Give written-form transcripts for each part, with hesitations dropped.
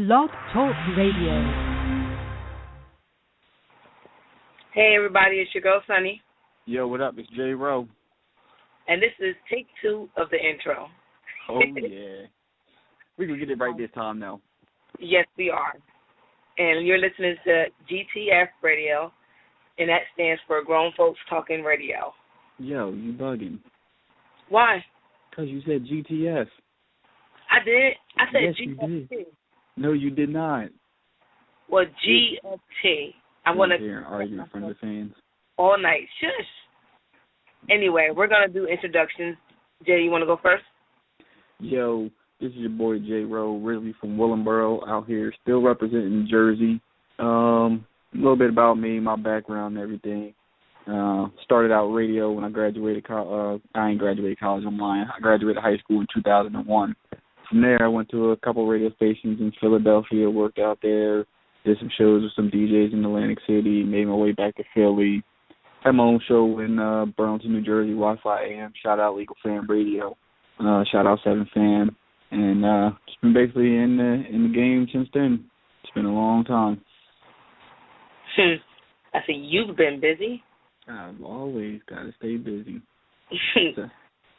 Blog Talk Radio. Hey everybody, it's your girl Sunny. Yo, what up? It's J. Rowe. And this is take 2 of the intro. Oh, yeah. We can get it right this time now. Yes, we are. And you're listening to GTF Radio, and that stands for Grown Folks Talking Radio. Yo, you bugging. Why? Because you said GTF. I did. I said yes, GFT. You did. No, you did not. Well, GFT. I want to argue in front of the fans all night. Shush. Anyway, we're going to do introductions. Jay, you want to go first? Yo, this is your boy J. Rowe, originally from Willingboro, out here, still representing Jersey. A little bit about me, my background and everything. Started out radio when I graduated college. I ain't graduated college, I'm lying. I graduated high school in 2001. From there, I went to a couple radio stations in Philadelphia, worked out there, did some shows with some DJs in Atlantic City, made my way back to Philly. Had my own show in Burlington, New Jersey, Wi-Fi AM. Shout out Legal Fan Radio. Shout out 7 Fan. And just been basically in the game since then. It's been a long time. I see you've been busy. I've always got to stay busy.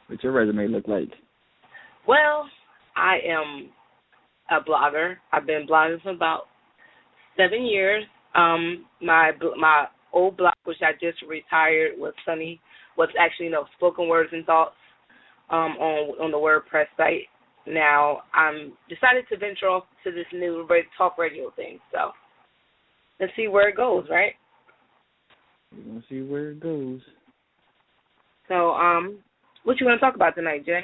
What's your resume look like? Well, I am a blogger. I've been blogging for about 7 years. My old blog, which I just retired, was actually spoken words and thoughts on the WordPress site. Now I'm decided to venture off to this new talk radio thing. So let's see where it goes, right? We're gonna see where it goes. So what you want to talk about tonight, Jay?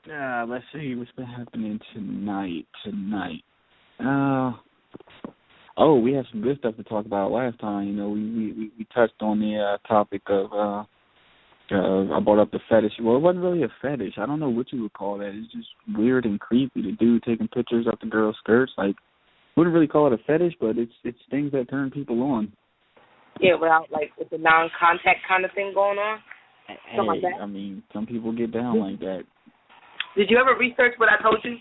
Let's see what's been happening tonight. We have some good stuff to talk about last time. You know, we touched on the topic of I brought up the fetish. Well, it wasn't really a fetish. I don't know what you would call that. It's just weird and creepy. The dude taking pictures of the girls' skirts. Like, wouldn't really call it a fetish, but it's things that turn people on. Yeah, without with the non-contact kind of thing going on. Hey, like that. I mean, some people get down like that. Did you ever research what I told you?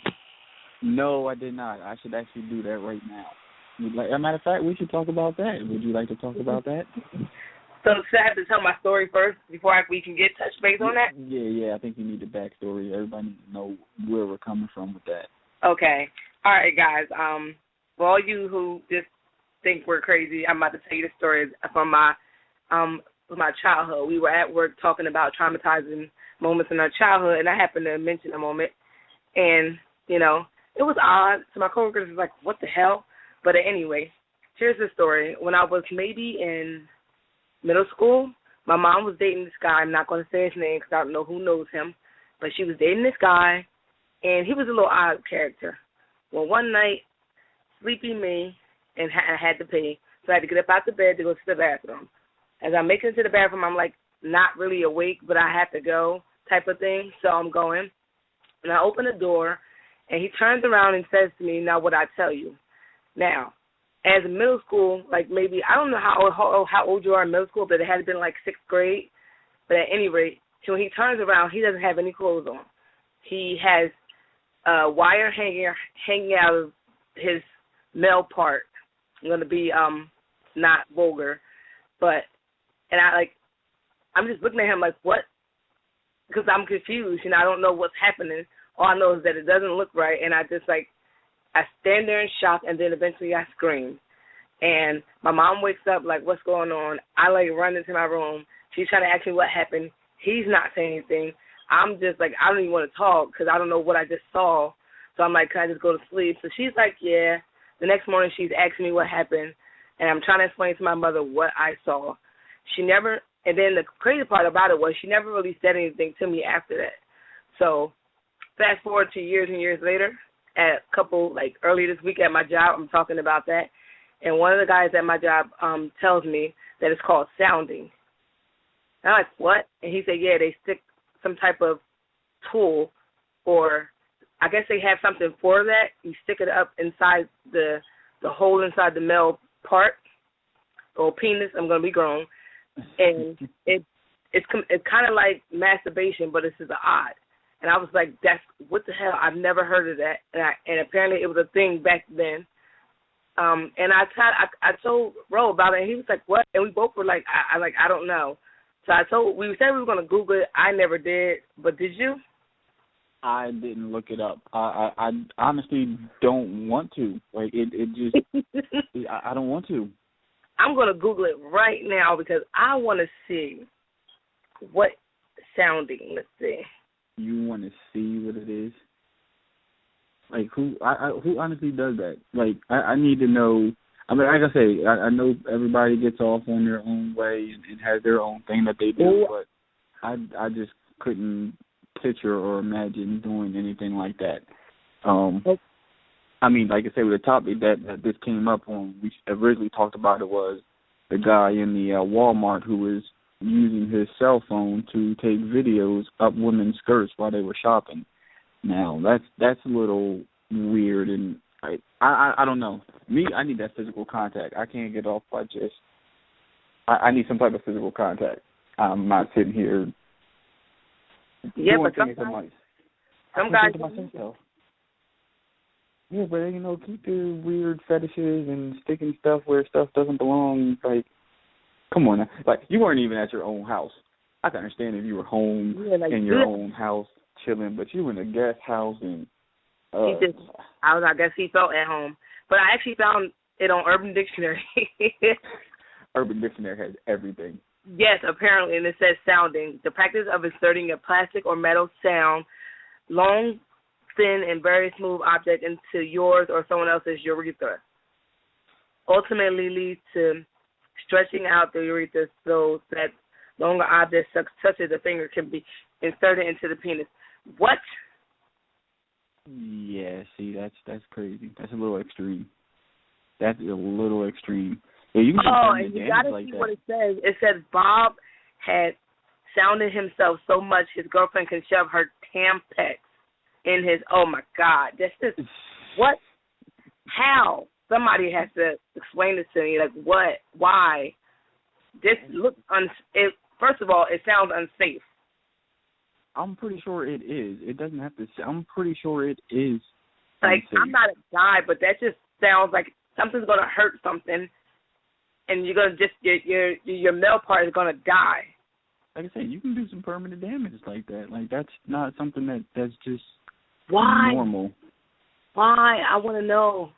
No, I did not. I should actually do that right now. As a matter of fact, we should talk about that. Would you like to talk about that? So should I have to tell my story first before we can get touch base on that? Yeah. I think you need the backstory. Everybody needs to know where we're coming from with that. Okay. All right, guys. For all you who just think we're crazy, I'm about to tell you the story from my childhood. We were at work talking about traumatizing moments in our childhood, and I happened to mention a moment, and it was odd. So my coworkers was like, "What the hell?" But anyway, here's the story. When I was maybe in middle school, my mom was dating this guy. I'm not going to say his name because I don't know who knows him, but she was dating this guy, and he was a little odd character. Well, one night, sleepy me, and I had to pee, so I had to get up out the bed to go to the bathroom. As I'm making it to the bathroom, I'm not really awake, but I have to go type of thing, so I'm going. And I open the door, and he turns around and says to me, "Now what I tell you." Now, as a middle school, maybe, I don't know how old you are in middle school, but it had been 6th grade. But at any rate, when he turns around, he doesn't have any clothes on. He has a wire hanging out of his male part. I'm going to be not vulgar, and I'm just looking at him like, what? Because I'm confused, I don't know what's happening. All I know is that it doesn't look right, and I just I stand there in shock, and then eventually I scream. And my mom wakes up what's going on? I run into my room. She's trying to ask me what happened. He's not saying anything. I'm just I don't even want to talk because I don't know what I just saw. So I'm can I just go to sleep? So she's yeah. The next morning she's asking me what happened, and I'm trying to explain to my mother what I saw. And then the crazy part about it was she never really said anything to me after that. So fast forward to years and years later, at a couple, earlier this week at my job, I'm talking about that, and one of the guys at my job tells me that it's called sounding. And I'm what? And he said, yeah, they stick some type of tool, or I guess they have something for that. You stick it up inside the hole inside the male part, or penis. I'm going to be grown. And it's kind of like masturbation, but it's just odd. And I was like, that's, what the hell? I've never heard of that. And apparently it was a thing back then. And I told Ro about it, and he was like, what? And we both were like, I don't know. So we said we were going to Google it. I never did, but did you? I didn't look it up. I honestly don't want to. Like, it just, I don't want to. I'm going to Google it right now because I want to see what sounding. Let's see. You want to see what it is? Like, who honestly does that? Like, I need to know. I mean, like I say, I know everybody gets off on their own way and has their own thing that they do, but I just couldn't picture or imagine doing anything like that. I mean, like I say, with the topic that this came up when we originally talked about it was the guy in the Walmart who was using his cell phone to take videos up women's skirts while they were shopping. Now, that's a little weird, and I don't know. Me, I need that physical contact. I can't get off by just, I need some type of physical contact. I'm not sitting here doing things to myself. Some guys yeah, but, you know, keep the weird fetishes and sticking stuff where stuff doesn't belong. Like, come on now. Like, you weren't even at your own house. I can understand if you were home in your own house chilling, but you were in a guest house and I guess he felt at home. But I actually found it on Urban Dictionary. Urban Dictionary has everything. Yes, apparently, and it says sounding. The practice of inserting a plastic or metal sound, long, thin, and very smooth object into yours or someone else's urethra. Ultimately leads to stretching out the urethra so that longer objects such as a finger can be inserted into the penis. What? Yeah, see, that's crazy. That's a little extreme. That's a little extreme. Yeah, you can and you gotta see what it says. It says Bob had sounded himself so much his girlfriend can shove her Tampax in his. Oh my God, that's just what? How? Somebody has to explain this to me. Like what? Why? This looks first of all, it sounds unsafe. I'm pretty sure it is. It doesn't have to. I'm pretty sure it is. Like, unsafe. I'm not a guy, but that just sounds like something's gonna hurt something, and you're gonna just your male part is gonna die. Like I say, you can do some permanent damage like that. Like that's not something that's just normal. Why? I want to know.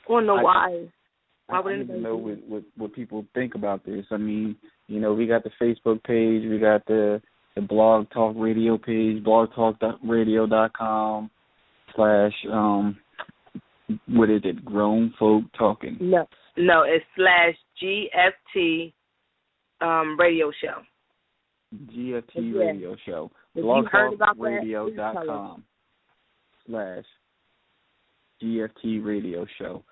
I want to know why. Why would anybody know what people think about this? I mean, you know, we got the Facebook page, we got the Blog Talk Radio page, blogtalkradio.com / what is it? Grown Folk Talking. No, it's /GFT Radio Show. GFT Radio Show. blogtalkradio.com / GFT Radio Show.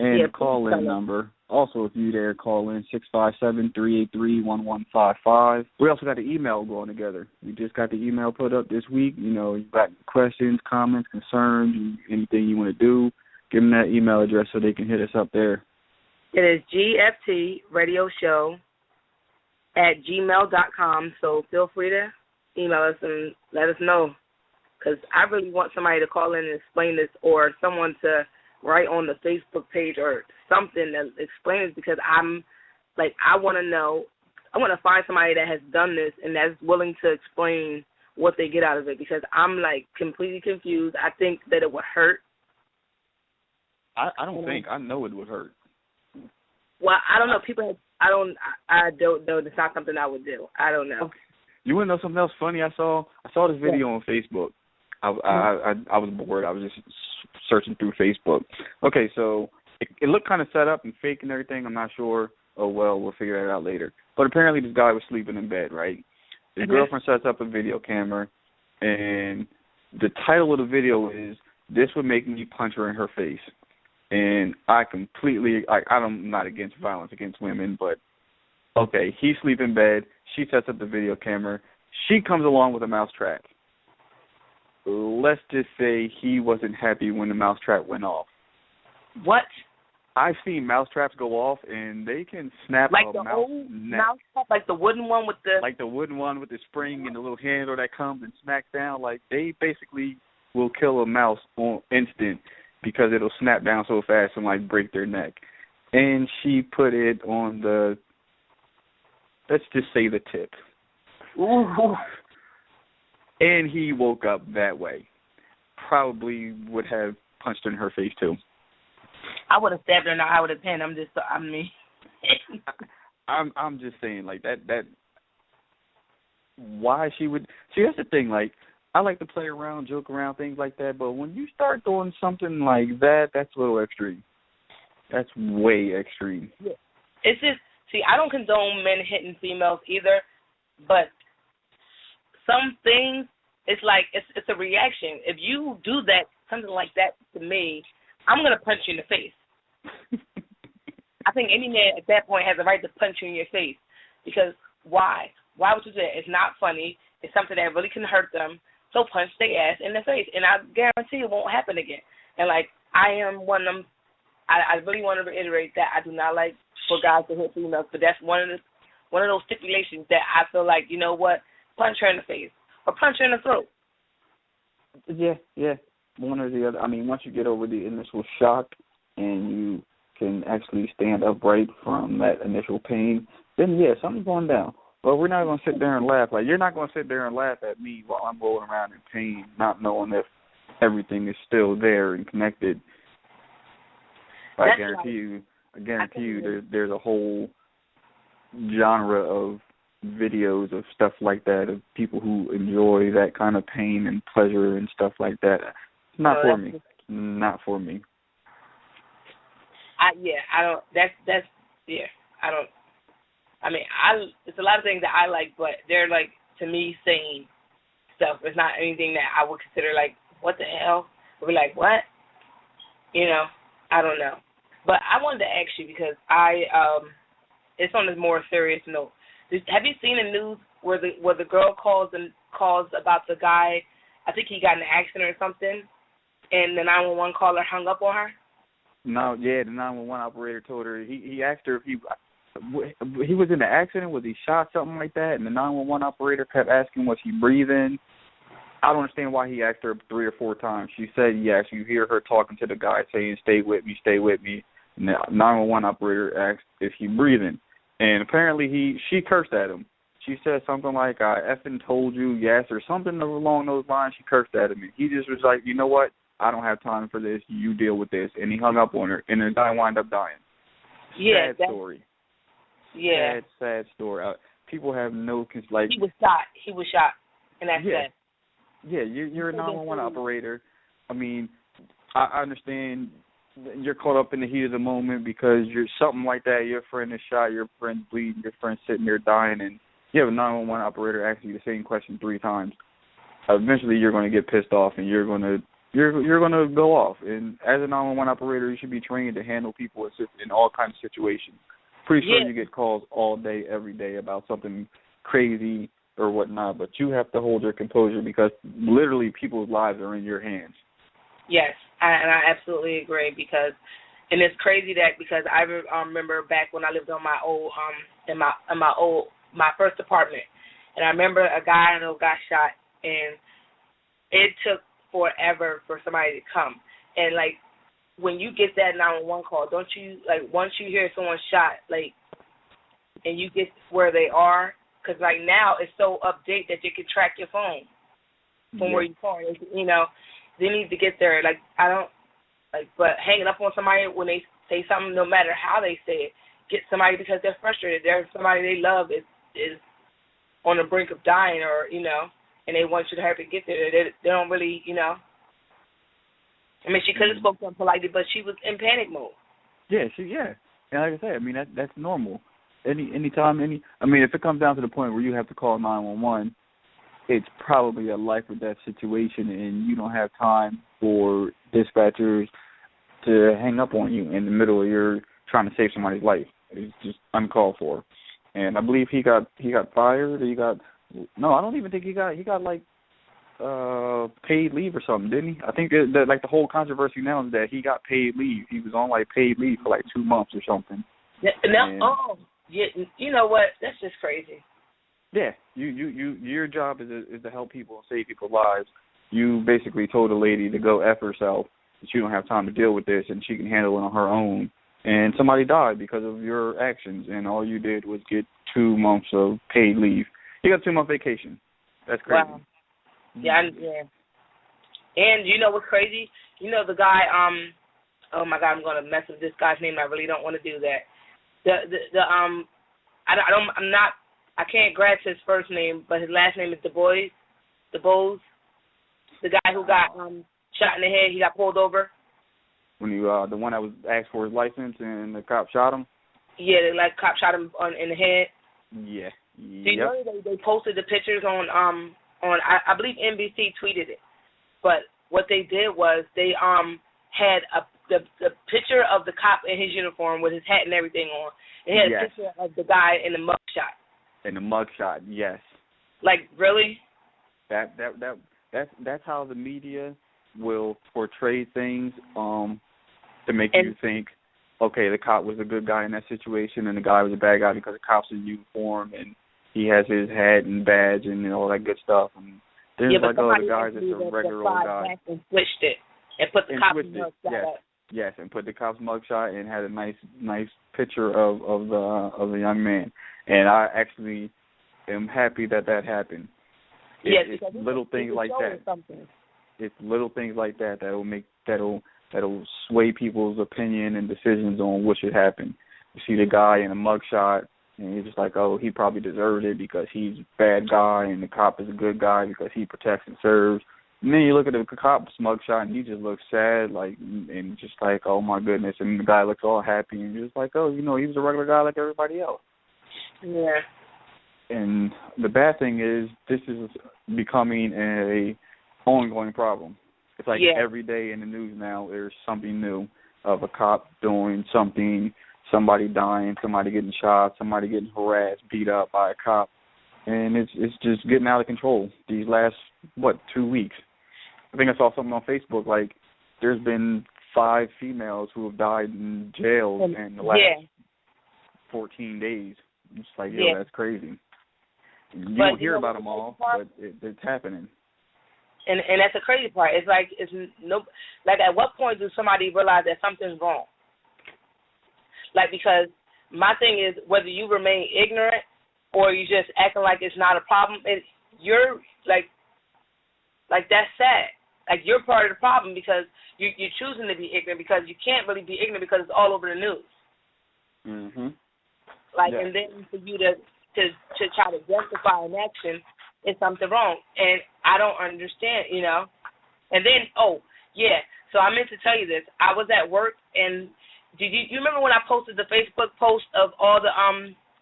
And the call-in number, also if you dare call in, 657-383-1155. We also got the email going together. We just got the email put up this week. You know, you've got questions, comments, concerns, anything you want to do, give them that email address so they can hit us up there. It is gftradioshow@gmail.com, so feel free to email us and let us know. Because I really want somebody to call in and explain this, or someone to write on the Facebook page or something that explains, because I'm like, I want to know. I want to find somebody that has done this and that's willing to explain what they get out of it, because I'm like completely confused. I think that it would hurt. I don't think. I know it would hurt. Well, I don't know. I don't know. It's not something I would do. I don't know. You want to know something else funny? I saw this video on Facebook. I was bored. I was just searching through Facebook. Okay, so it looked kind of set up and fake and everything. I'm not sure. Oh, well, we'll figure that out later. But apparently this guy was sleeping in bed, right? His girlfriend sets up a video camera, and the title of the video is, "This Would Make Me Punch Her in Her Face." And I'm not against violence against women, but, okay, he's sleeping in bed. She sets up the video camera. She comes along with a mousetrap. Let's just say he wasn't happy when the mousetrap went off. What? I've seen mouse traps go off, and they can snap like a the mouse old neck. mouse trap, like the wooden one with the wooden one with the spring and the little handle that comes and smacks down. Like, they basically will kill a mouse on instant because it'll snap down so fast and, like, break their neck. And she put it on the, let's just say, the tip. Ooh. And he woke up that way. Probably would have punched her in her face, too. I would have stabbed her, and I would have pinned. I'm just saying, like, that why she would, see, that's the thing, like, I like to play around, joke around, things like that, but when you start doing something like that, that's a little extreme. That's way extreme. Yeah. It's just, see, I don't condone men hitting females either, but some things, it's like, it's a reaction. If you do that, something like that to me, I'm going to punch you in the face. I think any man at that point has a right to punch you in your face, because why? Why would you do that? It's not funny. It's something that really can hurt them. So punch their ass in the face, and I guarantee it won't happen again. And, like, I am one of them. I really want to reiterate that I do not like for guys to hit females, but that's one of those stipulations that I feel like, you know what, punch her in the face or punch her in the throat. Yeah. One or the other. I mean, once you get over the initial shock and you can actually stand upright from that initial pain, then, yeah, something's going down. But we're not going to sit there and laugh. Like, you're not going to sit there and laugh at me while I'm rolling around in pain, not knowing if everything is still there and connected. I guarantee you there's a whole genre of videos of stuff like that, of people who enjoy that kind of pain and pleasure and stuff like that. Not for me. Not for me. I don't. That's I don't. I mean, it's a lot of things that I like, but they're, like, to me, sane stuff. It's not anything that I would consider, like, what the hell? We'll be like, what? You know, I don't know. But I wanted to ask you, because it's on a more serious note. Have you seen the news where the girl calls about the guy? I think he got in an accident or something, and the 911 caller hung up on her? No, yeah, the 911 operator told her, he asked her if he was in the accident, was he shot, something like that, and the 911 operator kept asking, was he breathing? I don't understand why he asked her 3 or 4 times. She said yes. You hear her talking to the guy saying, stay with me, stay with me. And the 911 operator asked if he breathing. And apparently she cursed at him. She said something like, I effing told you yes, or something along those lines. She cursed at him. And he just was like, you know what? I don't have time for this. You deal with this. And he hung up on her. And the guy wound up dying. Yeah, sad story. Yeah. Sad story. People have no, like. He was shot. And that's sad. Yeah, you're a 911 operator. I mean, I understand you're caught up in the heat of the moment because you're something like that. Your friend is shot, your friend's bleeding, your friend's sitting there dying, and you have a 911 operator asking you the same question 3 times. Eventually, you're going to get pissed off, and you're going to go off. And as a 911 operator, you should be trained to handle people in all kinds of situations. Pretty sure you get calls all day, every day about something crazy or whatnot, but you have to hold your composure because literally people's lives are in your hands. Yes, and I absolutely agree and it's crazy because I remember back when I lived on my old my first apartment, and I remember a guy I know got shot, and it took forever for somebody to come, and like when you get that 911 call, don't you, like, once you hear someone shot, like, and you get where they are, because like now it's so updated that you can track your phone from where you call. You know, they need to get there. Like, I don't, like, but hanging up on somebody when they say something, no matter how they say it, get somebody because they're frustrated. They're somebody they love is on the brink of dying, or, you know, and they want you to hurry to get there. They don't really, you know. I mean, she could have spoken to them politely, but she was in panic mode. Yeah. And like I said, I mean, that's normal. I mean, if it comes down to the point where you have to call 911, it's probably a life or death situation, and you don't have time for dispatchers to hang up on you in the middle of your trying to save somebody's life. It's just uncalled for. And I believe he got fired. I don't even think he got like paid leave or something, didn't he? I think that like the whole controversy now is that he got paid leave. He was on like paid leave for like 2 months or something. Yeah, you know what? That's just crazy. Yeah, your job is to help people and save people's lives. You basically told a lady to go F herself, that you don't have time to deal with this, and she can handle it on her own. And somebody died because of your actions, and all you did was get 2 months of paid leave. You got 2 month vacation. That's crazy. Wow. Yeah. And you know what's crazy? You know the guy. Oh my God, I'm gonna mess with this guy's name. I really don't want to do that. I can't grasp his first name, but his last name is DuBois. The guy who got shot in the head, he got pulled over. When you the one that was asked for his license and the cop shot him? Yeah, the cop shot him in the head. Yeah. Do you know they posted the pictures on I believe NBC tweeted it. But what they did was they had the picture of the cop in his uniform with his hat and everything on. They had a picture of the guy in the mugshot. In the mugshot, yes. Like, really? That's how the media will portray things to make you think, okay, the cop was a good guy in that situation and the guy was a bad guy because the cop's in uniform and he has his hat and badge and all that good stuff. And there's like, oh, the guy's just a regular old guy. And switched it and put the cop's mugshot up. Yes, and put the cop's mugshot and had a nice picture of the young man. And I actually am happy that happened. It's little things like that. It's little things like that that'll sway people's opinion and decisions on what should happen. You see the guy in a mugshot, and you're just like, oh, he probably deserved it because he's a bad guy, and the cop is a good guy because he protects and serves. And then you look at the cop's mugshot, and he just looks sad, like, and just like, oh my goodness. And the guy looks all happy, and you're just like, oh, he was a regular guy like everybody else. Yeah. And the bad thing is, this is becoming a ongoing problem. It's like every day in the news now, there's something new of a cop doing something, somebody dying, somebody getting shot, somebody getting harassed, beat up by a cop, and it's just getting out of control. These last 2 weeks, I think I saw something on Facebook like there's been 5 females who have died in jail in the last 14 days. It's like, that's crazy. You don't hear about them all, but it's happening. And that's the crazy part. It's like at what point does somebody realize that something's wrong? Like, because my thing is, whether you remain ignorant or you just acting like it's not a problem, you're like that's sad. Like, you're part of the problem because you're choosing to be ignorant, because you can't really be ignorant because it's all over the news. Mhm. Like, and then for you to try to justify an action is something wrong, and I don't understand, you know. And then, so I meant to tell you this. I was at work, and did you remember when I posted the Facebook post of all the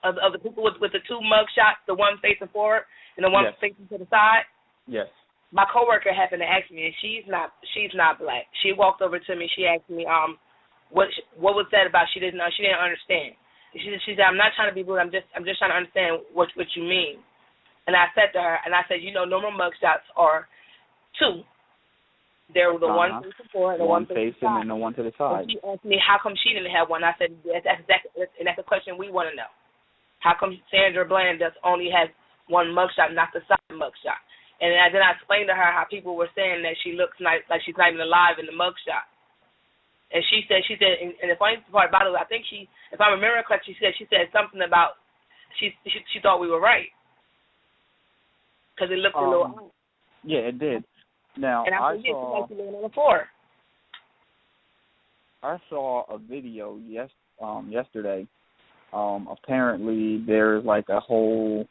of the people with the 2 mug shots, the one facing forward and the one facing to the side? Yes. My coworker happened to ask me, and she's not black. She walked over to me. She asked me, what was that about? She didn't understand. She said, I'm not trying to be rude. I'm just trying to understand what you mean. And I said to her, normal mugshots are 2. There were the one facing forward and the one facing and then the one to the side. And she asked me how come she didn't have one. I said, that's a question we want to know. How come Sandra Bland only has one mugshot, not the side mugshot? And then I explained to her how people were saying that she looks like she's not even alive in the mugshot. And she said, and the funny part about it, I think if I remember correctly, she said something about she thought we were right because it looked a little odd. Yeah, it did. Now, and I saw like laying on the floor. I saw a video yesterday. Apparently, there's like a whole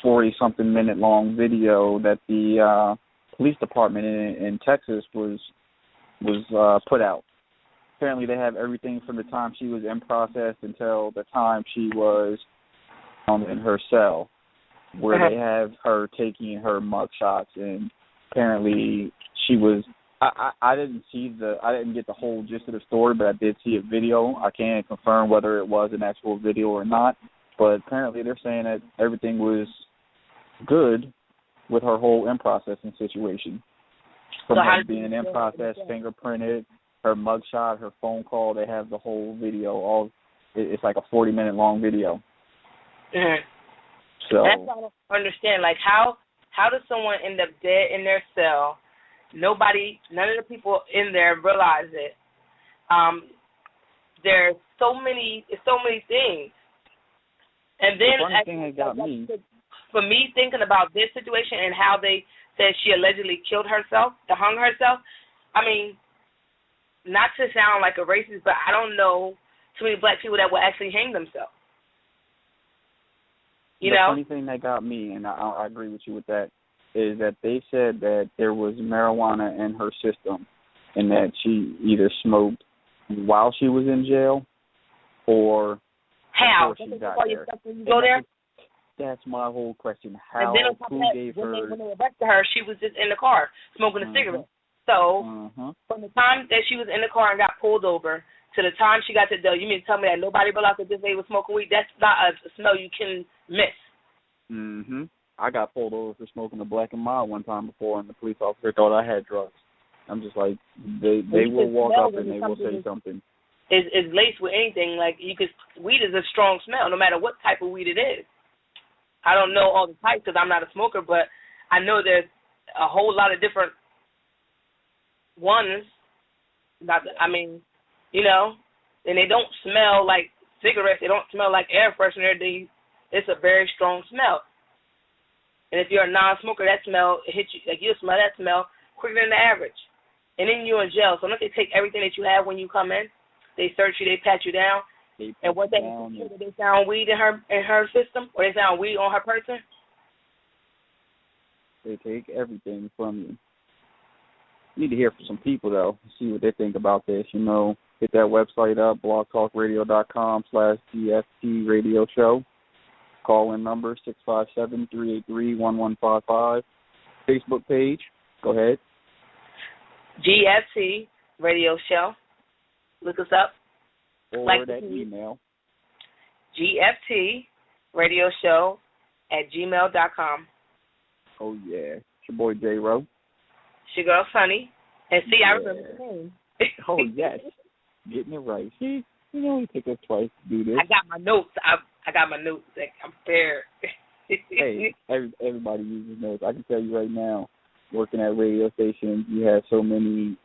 40-something minute long video that the police department in Texas was put out. Apparently, they have everything from the time she was in process until the time she was in her cell, where they have her taking her mug shots. And apparently, she was. I didn't get the whole gist of the story, but I did see a video. I can't confirm whether it was an actual video or not, but apparently they're saying that everything was good with her whole in processing situation. From her being in process, fingerprinted, her mugshot, her phone call, they have the whole video. It's like a 40-minute long video. Mm-hmm. So that's what I don't understand. Like, how does someone end up dead in their cell? None of the people in there realize it. There's so many things. And then, the funny thing that got me, for me, thinking about this situation and how they said she allegedly killed herself, hung herself. I mean, not to sound like a racist, but I don't know too many black people that will actually hang themselves. The funny thing that got me, and I agree with you with that, is that they said that there was marijuana in her system and that she either smoked while she was in jail or before she got there. You go there? That's my whole question. How? And then on top of that, when they arrested her, she was just in the car smoking a cigarette. So from the time that she was in the car and got pulled over to the time she got to jail, you mean to tell me that nobody realized that this lady was smoking weed? That's not a smell you can miss. I got pulled over for smoking a Black and Mild one time before, and the police officer thought I had drugs. I'm just like, they will walk up and they will say something. Is laced with anything. Like, weed is a strong smell, no matter what type of weed it is. I don't know all the types because I'm not a smoker, but I know there's a whole lot of different ones. And they don't smell like cigarettes. They don't smell like air freshener. It's a very strong smell. And if you're a non-smoker, that smell hits you. Like, you'll smell that smell quicker than the average. And then you're in jail. So don't they take everything that you have when you come in? They search you. They pat you down. And what they found weed in her system, or they found weed on her person? They take everything from you. You need to hear from some people, though, see what they think about this. Hit that website up, blogtalkradio.com/GFT radio show. Call-in number 657-383-1155. Facebook page, go ahead. GFT radio show. Look us up. Or that email. GFT radio show @gmail.com. Oh, yeah. It's your boy, J. Rowe. It's your girl, Sunny. And see, I remember the name. Oh, yes. Getting it right. See, it took us twice to do this. I got my notes. I got my notes. I'm prepared. Hey, everybody uses notes. I can tell you right now, working at radio stations, you have so many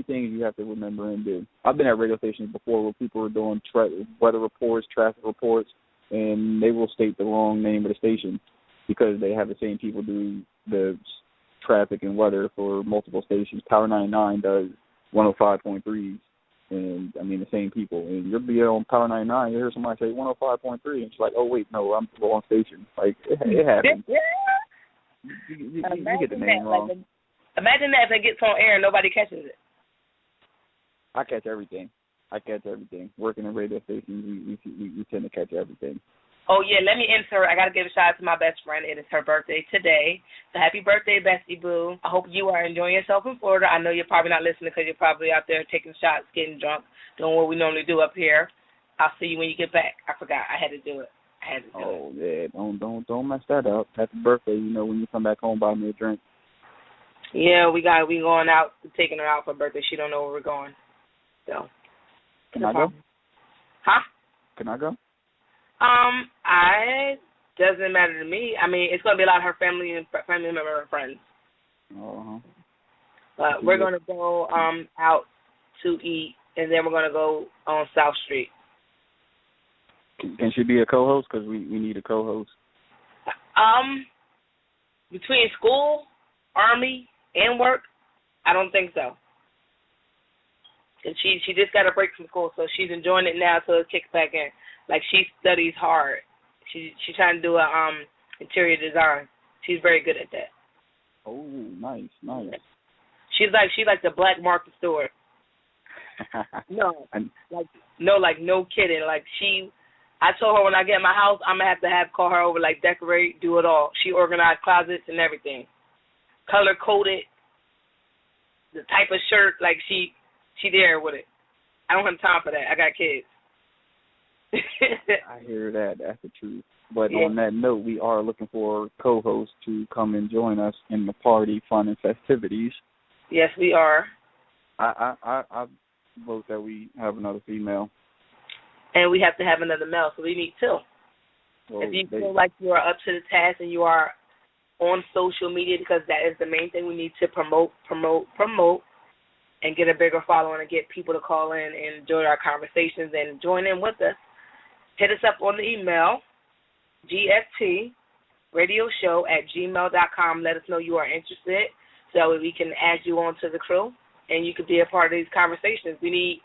things you have to remember and do. I've been at radio stations before where people are doing weather reports, traffic reports, and they will state the wrong name of the station because they have the same people do the traffic and weather for multiple stations. Power 99 does 105.3s, and the same people. And you'll be on Power 99, you hear somebody say 105.3, and it's like, oh wait, no, I'm the wrong station. Like it happens. you get the name wrong. Imagine that if it gets on air and nobody catches it. I catch everything. Working in radio stations, we tend to catch everything. Oh, yeah, let me insert. I got to give a shout out to my best friend. It is her birthday today. So happy birthday, Bestie Boo. I hope you are enjoying yourself in Florida. I know you're probably not listening because you're probably out there taking shots, getting drunk, doing what we normally do up here. I'll see you when you get back. I forgot. I had to do it. Oh, yeah, don't mess that up. Happy birthday, when you come back home, buy me a drink. Yeah, we going out, taking her out for birthday. She don't know where we're going. So. Can I go? Huh? Can I go? Doesn't matter to me. It's going to be a lot of her family member and friends. But we're going to go out to eat, and then we're going to go on South Street. Can she be a co-host? Because we need a co-host. Between school, Army, and work, I don't think so. And she just got a break from school, so she's enjoying it now till it kicks back in. Like, she studies hard. She's trying to do interior design. She's very good at that. Oh, nice. She's like the Black Martha Stewart. No kidding. Like, I told her when I get in my house, I'm gonna have to call her over, like, decorate, do it all. She organized closets and everything, color coded, the type of shirt. Like, she there with it. I don't have time for that. I got kids. I hear that. That's the truth. But on that note, we are looking for co-hosts to come and join us in the party, fun, and festivities. Yes, we are. I vote that we have another female. And we have to have another male, so we need two. Well, if you feel like you are up to the task and you are on social media, because that is the main thing we need to promote, and get a bigger following and get people to call in and enjoy our conversations and join in with us, hit us up on the email, gftradioshow@gmail.com. Let us know you are interested so we can add you on to the crew and you can be a part of these conversations. We need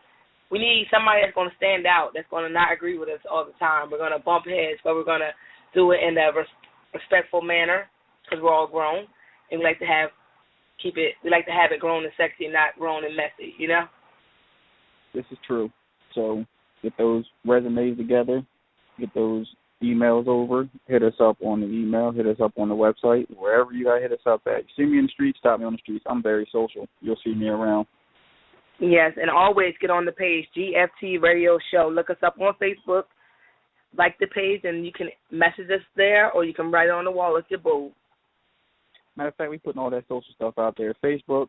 somebody that's going to stand out, that's going to not agree with us all the time. We're going to bump heads, but we're going to do it in a respectful manner because we're all grown, and we like to have it grown and sexy, not grown and messy, you know? This is true. So get those resumes together, get those emails over, hit us up on the email, hit us up on the website, wherever you got to hit us up at. You see me in the streets, stop me on the streets. I'm very social. You'll see me around. Yes, and always get on the page, GFT Radio Show. Look us up on Facebook, like the page, and you can message us there, or you can write it on the wall if you're bold. Matter of fact, we putting all that social stuff out there. Facebook,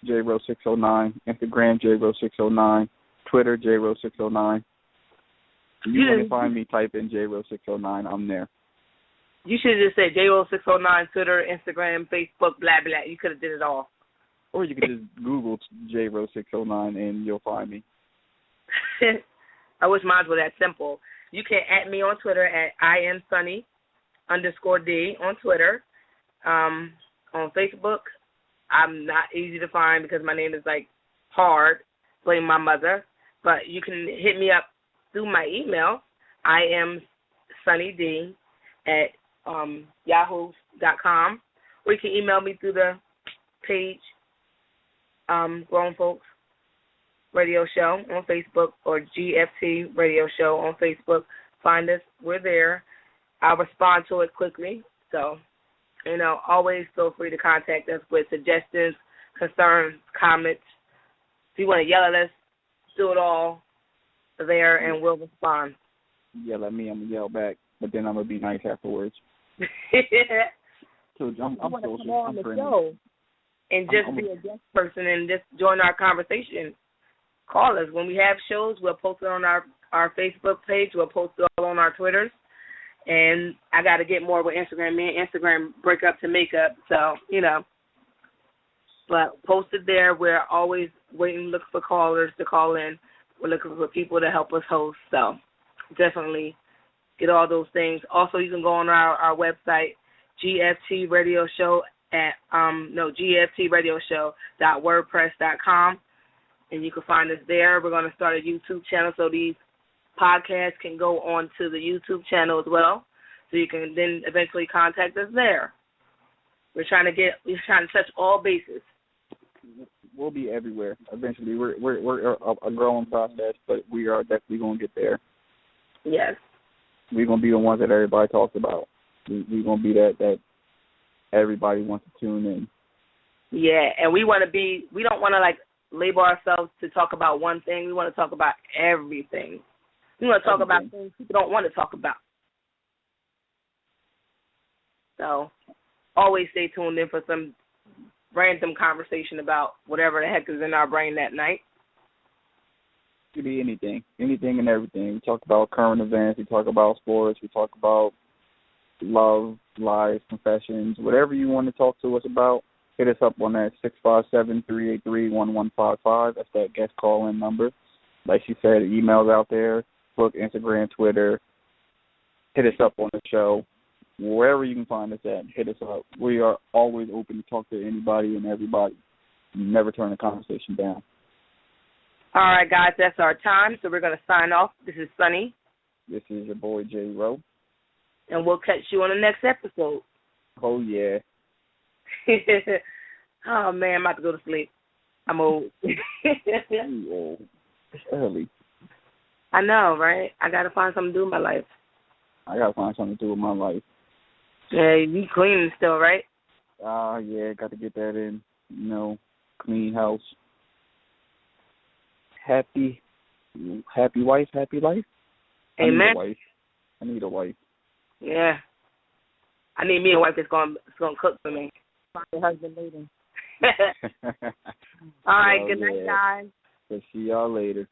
JRO609, Instagram, JRO609, Twitter, JRO609. You want to find me, type in JRO609. I'm there. You should have just said JRO609, Twitter, Instagram, Facebook, blah, blah. You could have did it all. Or you could just Google JRO609 and you'll find me. I wish mine were that simple. You can add me on Twitter at IamSunny_D on Twitter. On Facebook, I'm not easy to find because my name is like hard, blame my mother. But you can hit me up through my email, IamSunnyD@yahoo.com, or you can email me through the page, Grown Folks Radio Show on Facebook, or GFT Radio Show on Facebook. Find us. We're there. I'll respond to it quickly. So, always feel free to contact us with suggestions, concerns, comments. If you want to yell at us, do it all there, and we'll respond. Yell at me, I'm going to yell back, but then I'm going to be nice afterwards. So I'm social. Come on I'm the friendly. show and just be a guest person and just join our conversation. Call us. When we have shows, we'll post it on our Facebook page. We'll post it all on our Twitters. And I got to get more with Instagram. Me and Instagram break up to make up. So, But post it there. We're always waiting, looking for callers to call in. We're looking for people to help us host. So definitely get all those things. Also, you can go on our website, GFTradioshow.wordpress.com, and you can find us there. We're going to start a YouTube channel so these podcasts can go on to the YouTube channel as well, so you can then eventually contact us there. We're trying to touch all bases. We'll be everywhere eventually. We're a growing process, but we are definitely going to get there. Yes. We're going to be the ones that everybody talks about. We're going to be that everybody wants to tune in. Yeah, and we don't want to label ourselves to talk about one thing. We want to talk about everything. We want to talk about things people don't want to talk about. So always stay tuned in for some random conversation about whatever the heck is in our brain that night. It could be anything and everything. We talk about current events. We talk about sports. We talk about love, lies, confessions, whatever you want to talk to us about. Hit us up on that 657-383-1155. That's that guest call-in number. Like she said, emails out there, Facebook, Instagram, Twitter. Hit us up on the show. Wherever you can find us at, hit us up. We are always open to talk to anybody and everybody. Never turn the conversation down. All right, guys, that's our time, so we're going to sign off. This is Sunny. This is your boy, J. Rowe. And we'll catch you on the next episode. Oh, yeah. Oh, man, I'm about to go to sleep. I'm old. You old. It's early. I know, right? I got to find something to do in my life. I got to find something to do with my life. Yeah, you cleaning still, right? Yeah, got to get that in. Clean house. Happy wife, happy life. Amen. I need a wife. Yeah. I need me a wife that's gonna cook for me. Find your husband later. All right. Good night, guys. We'll see y'all later.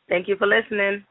Thank you for listening.